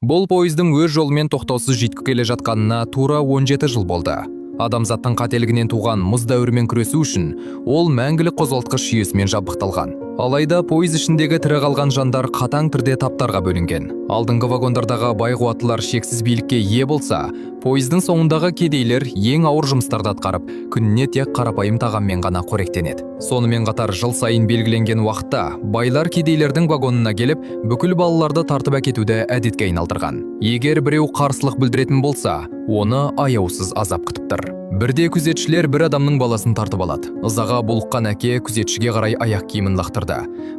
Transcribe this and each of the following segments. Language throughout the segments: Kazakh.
Бұл пойыздың өз жолымен тоқтаусыз жетіп келе жатқанына тура 17 жыл болды. Адамзаттың қателігінен туған мұз дәуірімен күресу үшін ол мәңгілік қозғалтқыш жүйесімен жабдықталған. Алайда пойыз ішіндегі тірі қалған жандар қатаң түрде таптарға бөлінген. Алдыңғы вагондардағы бай қуаттылар шексіз билікке ие болса, пойыздың соңындағы кедейлер ең ауыр жұмыстарды атқарып, күніне тек қарапайым тағаммен ғана қоректенеді. Сонымен қатар жыл сайын белгіленген уақытта байлар кедейлердің вагонына келіп, бүкіл балаларды тартып әкетуді әдетке айналдырған. Егер біреу қарсылық білдіретін болса, оны аяусыз азап күтіп тұр. Бірде күзетшілер бір адамның баласын тартып алады. Ызаға булыққан әке күзетшіге қарай аяқ киімін лақтырды.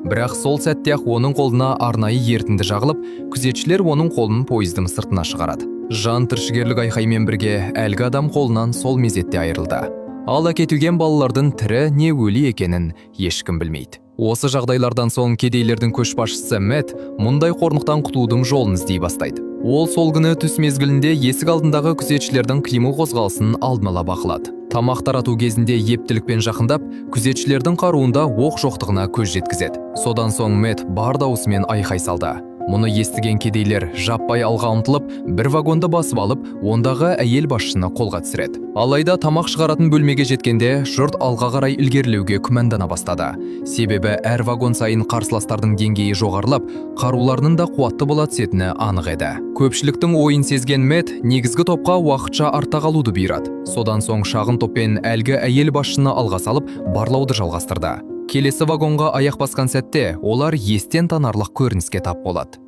Бірақ сол сәтте-ақ оның қолына арнайы ертінді жағылып, күзетшілер оның қолын пойыздың сыртына шығарады. Жан түршігерлік айқаймен бірге әлгі адам қолынан сол мезетте айырылды. Ал әкетілген балалардың тірі не өлі екенін ешкім білмейді. Осы жағдайлардан соң кедейлердің көшбасшысы Мэт мұндай қорлықтан құтылудың жолын іздей бастайды. Ол сол күні түс мезгілінде есік алдындағы күзетшілердің қимыл қозғалысын алдын ала бақылады. Тамақ тарату кезінде ептілікпен жақындап, күзетшілердің қаруында оқ жоқтығына көз жеткізеді. Содан соң Мэт бар даусымен айқай салды. Мұны естіген кедейлер жаппай алға ұмтылып, бір вагонды басып алып, ондағы әйел басшыны қолға түсіреді. Алайда тамақ шығаратын бөлмеге жеткенде, жұрт алға қарай ілгерілеуге күмәндана бастады. Себебі әр вагон сайын қарсыластардың деңгейі жоғарылап, қаруларының да қуатты бола түсетіні анық еді. Көпшіліктің ойын сезген Мэт негізгі топқа уақытша артта қалуды бұйырады. Содан соң шағын топпен әлгі әйел басшыны алға салып, барлауды жалғастырды. Келесі вагонға аяқ басқан сәтте олар естен танарлық көрініске тап болады.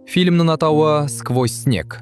Фильмнің атауы «Сквозь снег».